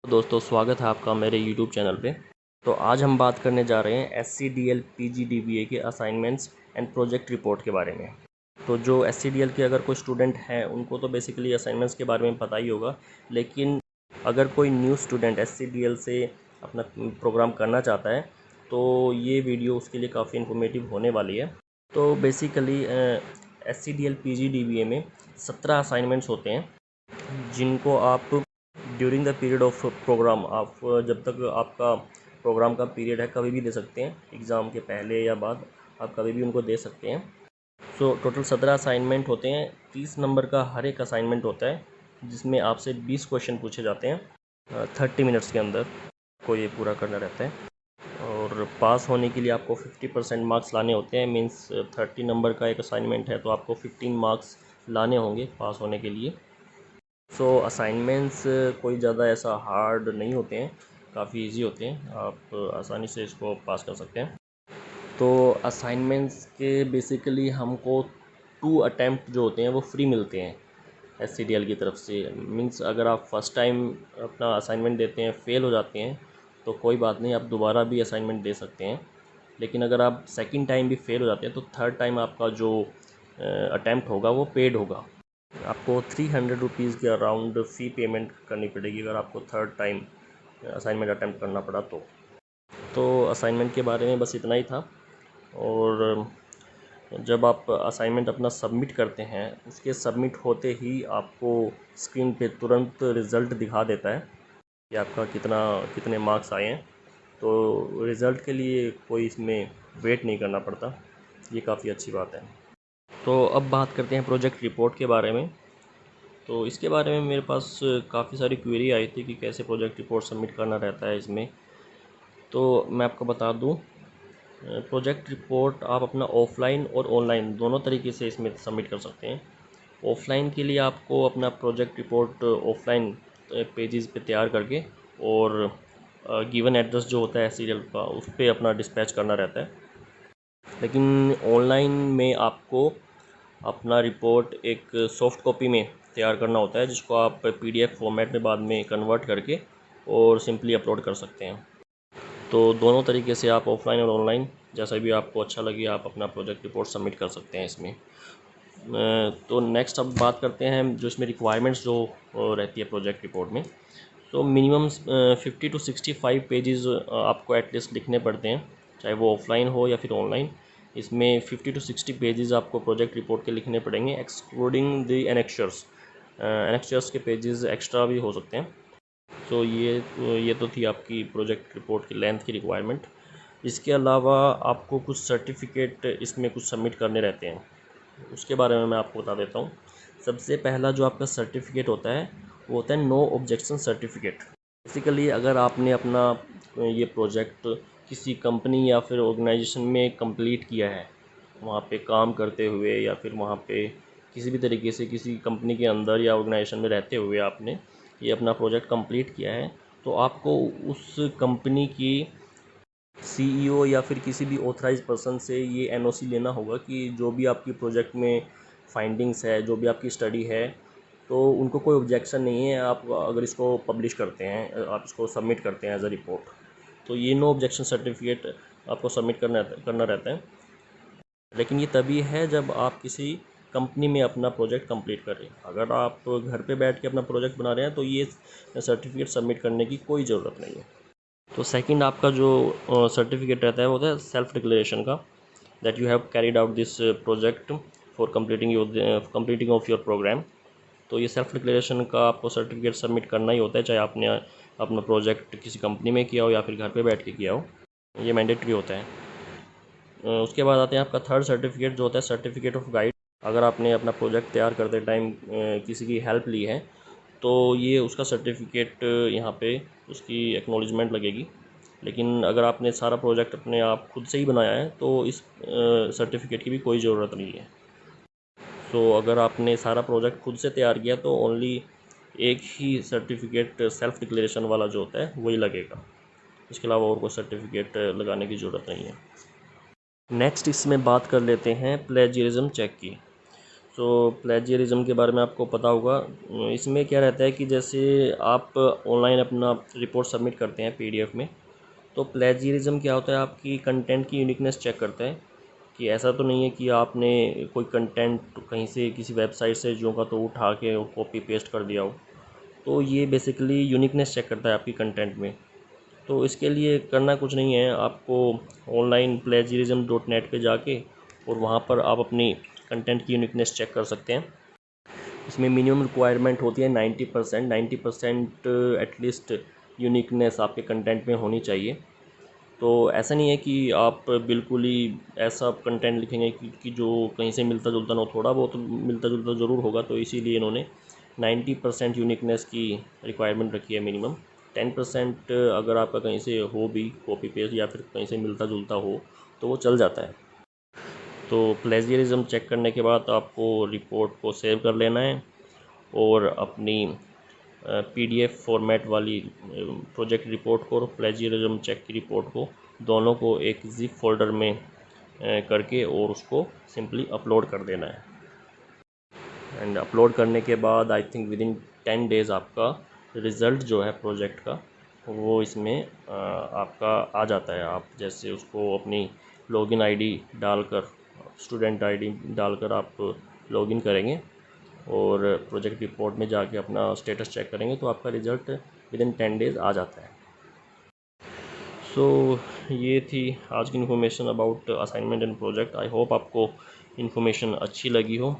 दोस्तों स्वागत है आपका मेरे YouTube चैनल पे। तो आज हम बात करने जा रहे हैं SCDL PGDBA के असाइनमेंट्स एंड प्रोजेक्ट रिपोर्ट के बारे में। तो जो SCDL के अगर कोई स्टूडेंट हैं उनको तो बेसिकली असाइनमेंट्स के बारे में पता ही होगा, लेकिन अगर कोई न्यू स्टूडेंट SCDL से अपना प्रोग्राम करना चाहता है तो ये वीडियो उसके लिए काफ़ी इन्फॉर्मेटिव होने वाली है। तो बेसिकली SCDL PGDBA में 17 असाइनमेंट्स होते हैं जिनको आप during the period of programme, आप जब तक आपका प्रोग्राम का पीरियड है कभी भी दे सकते हैं, एग्ज़ाम के पहले या बाद आप कभी भी उनको दे सकते हैं। सो टोटल 17 असाइनमेंट होते हैं। 30 नंबर का हर एक असाइनमेंट होता है जिसमें आपसे 20 क्वेश्चन पूछे जाते हैं 30 मिनट्स के अंदर को ये पूरा करना रहता है। और पास होने के लिए आपको 50% मार्क्स लाने होते हैं। मींस 30 नंबर का एक असाइनमेंट है तो आपको 15 मार्क्स लाने होंगे पास होने के लिए। सो असाइनमेंट्स कोई ज़्यादा ऐसा हार्ड नहीं होते हैं, काफ़ी इजी होते हैं, आप आसानी से इसको पास कर सकते हैं। तो असाइनमेंट्स के बेसिकली हमको 2 अटैम्प्ट जो होते हैं वो फ्री मिलते हैं SCDL की तरफ से। मींस अगर आप फर्स्ट टाइम अपना असाइनमेंट देते हैं फेल हो जाते हैं तो कोई बात नहीं, आप दोबारा भी असाइनमेंट दे सकते हैं। लेकिन अगर आप सेकंड टाइम भी फेल हो जाते हैं तो थर्ड टाइम आपका जो अटैम्प्ट होगा वो पेड होगा। आपको 300 रुपीज़ के अराउंड फ़ी पेमेंट करनी पड़ेगी अगर आपको थर्ड टाइम असाइनमेंट अटैम्प्ट करना पड़ा तो असाइनमेंट के बारे में बस इतना ही था। और जब आप असाइनमेंट अपना सबमिट करते हैं उसके सबमिट होते ही आपको स्क्रीन पे तुरंत रिज़ल्ट दिखा देता है कि आपका कितने मार्क्स आए हैं। तो रिज़ल्ट के लिए कोई इसमें वेट नहीं करना पड़ता, ये काफ़ी अच्छी बात है। तो अब बात करते हैं प्रोजेक्ट रिपोर्ट के बारे में। तो इसके बारे में मेरे पास काफ़ी सारी क्वेरी आई थी कि कैसे प्रोजेक्ट रिपोर्ट सबमिट करना रहता है इसमें। तो मैं आपको बता दूं, प्रोजेक्ट रिपोर्ट आप अपना ऑफ़लाइन और ऑनलाइन दोनों तरीके से इसमें सबमिट कर सकते हैं। ऑफ़लाइन के लिए आपको अपना प्रोजेक्ट रिपोर्ट ऑफ़लाइन पेजेस पे तैयार करके और गिवन एड्रेस जो होता है सीरियल का उस पर अपना डिस्पैच करना रहता है। लेकिन ऑनलाइन में आपको अपना रिपोर्ट एक सॉफ्ट कॉपी में तैयार करना होता है जिसको आप PDF फॉर्मेट में बाद में कन्वर्ट करके और सिंपली अपलोड कर सकते हैं। तो दोनों तरीके से आप ऑफ़लाइन और ऑनलाइन जैसा भी आपको अच्छा लगे आप अपना प्रोजेक्ट रिपोर्ट सबमिट कर सकते हैं इसमें। तो नेक्स्ट अब बात करते हैं जो इसमें रिक्वायरमेंट्स जो रहती है प्रोजेक्ट रिपोर्ट में। तो मिनिमम 50 to 65 पेजेस आपको एटलीस्ट लिखने पड़ते हैं, चाहे वो ऑफ़लाइन हो या फिर ऑनलाइन। इसमें 50 to 60 पेजेस आपको प्रोजेक्ट रिपोर्ट के लिखने पड़ेंगे एक्सक्लूडिंग द एनेक्चर्स। एनेक्चर्स के पेजेस एक्स्ट्रा भी हो सकते हैं। तो ये तो थी आपकी प्रोजेक्ट रिपोर्ट की लेंथ की रिक्वायरमेंट। इसके अलावा आपको कुछ सर्टिफिकेट इसमें कुछ सबमिट करने रहते हैं, उसके बारे में मैं आपको बता देता हूँ। सबसे पहला जो आपका सर्टिफिकेट होता है वो होता है नो ऑब्जेक्शन सर्टिफिकेट। बेसिकली अगर आपने अपना ये प्रोजेक्ट किसी कंपनी या फिर ऑर्गेनाइजेशन में कंप्लीट किया है, वहाँ पे काम करते हुए या फिर वहाँ पे किसी भी तरीके से किसी कंपनी के अंदर या ऑर्गेनाइजेशन में रहते हुए आपने ये अपना प्रोजेक्ट कंप्लीट किया है, तो आपको उस कंपनी की CEO या फिर किसी भी ऑथराइज पर्सन से ये NOC लेना होगा कि जो भी आपकी प्रोजेक्ट में फाइंडिंग्स है, जो भी आपकी स्टडी है, तो उनको कोई ऑब्जेक्शन नहीं है आप अगर इसको पब्लिश करते हैं, आप इसको सबमिट करते हैं एज अ रिपोर्ट। तो ये नो ऑब्जेक्शन सर्टिफिकेट आपको सबमिट करना रहता है। लेकिन ये तभी है जब आप किसी कंपनी में अपना प्रोजेक्ट कंप्लीट कर रहे हैं। अगर आप घर पे बैठ के अपना प्रोजेक्ट बना रहे हैं तो ये सर्टिफिकेट सबमिट करने की कोई ज़रूरत नहीं है। तो सेकंड आपका जो सर्टिफिकेट रहता है वो होता है सेल्फ डिक्लेरेशन का, that you have carried out this project for completing of your programme. तो ये सेल्फ डिक्लेरेशन का आपको सर्टिफिकेट सबमिट करना ही होता है, चाहे आपने अपना प्रोजेक्ट किसी कंपनी में किया हो या फिर घर पे बैठ के किया हो, ये मैंडेटरी होता है। उसके बाद आते हैं आपका थर्ड सर्टिफिकेट जो होता है सर्टिफिकेट ऑफ गाइड। अगर आपने अपना प्रोजेक्ट तैयार करते टाइम किसी की हेल्प ली है तो ये उसका सर्टिफिकेट यहाँ पे उसकी एक्नॉलेजमेंट लगेगी। लेकिन अगर आपने सारा प्रोजेक्ट अपने आप खुद से ही बनाया है तो इस सर्टिफिकेट की भी कोई ज़रूरत नहीं है। सो अगर आपने सारा प्रोजेक्ट खुद से तैयार किया तो ओनली एक ही सर्टिफिकेट सेल्फ डिक्लेरेशन वाला जो होता है वही लगेगा, इसके अलावा और कोई सर्टिफिकेट लगाने की ज़रूरत नहीं है। नेक्स्ट इसमें बात कर लेते हैं प्लेजियरिज्म चेक की। सो प्लेजियरिज्म के बारे में आपको पता होगा। इसमें क्या रहता है कि जैसे आप ऑनलाइन अपना रिपोर्ट सबमिट करते हैं पीडीएफ में, तो प्लेजियरिज्म क्या होता है, आपकी कंटेंट की यूनिकनेस चेक करता है कि ऐसा तो नहीं है कि आपने कोई कंटेंट कहीं से किसी वेबसाइट से जो का तो उठा के कॉपी पेस्ट कर दिया हो। तो ये बेसिकली यूनिकनेस चेक करता है आपकी कंटेंट में। तो इसके लिए करना कुछ नहीं है, आपको ऑनलाइन plagiarism.net पे जाके और वहाँ पर आप अपनी कंटेंट की यूनिकनेस चेक कर सकते हैं। इसमें मिनिमम रिक्वायरमेंट होती है 90% एटलीस्ट यूनिकनेस आपके कंटेंट में होनी चाहिए। तो ऐसा नहीं है कि आप बिल्कुल ही ऐसा कंटेंट लिखेंगे कि जो कहीं से मिलता जुलता ना हो, थोड़ा बहुत मिलता जुलता ज़रूर होगा। तो इसीलिए इन्होंने 90% यूनिकनेस की रिक्वायरमेंट रखी है मिनिमम। 10% अगर आपका कहीं से हो भी कॉपी पेस्ट या फिर कहीं से मिलता जुलता हो तो वो चल जाता है। तो प्लेजियरिज्म चेक करने के बाद आपको रिपोर्ट को सेव कर लेना है और अपनी पीडीएफ फॉर्मेट वाली प्रोजेक्ट रिपोर्ट को और प्लेजियरिज्म चेक की रिपोर्ट को, दोनों को एक जिप फोल्डर में करके और उसको सिंपली अपलोड कर देना है। एंड अपलोड करने के बाद आई थिंक विदिन 10 डेज़ आपका रिज़ल्ट जो है प्रोजेक्ट का वो इसमें आपका आ जाता है। आप जैसे उसको अपनी लॉगिन आईडी डालकर, स्टूडेंट आईडी डालकर आप लॉगिन करेंगे और प्रोजेक्ट रिपोर्ट में जाके अपना स्टेटस चेक करेंगे तो आपका रिज़ल्ट विदिन 10 डेज़ आ जाता है। सो ये थी आज की information about assignment and project. I hope आपको इन्फॉर्मेशन अच्छी लगी हो।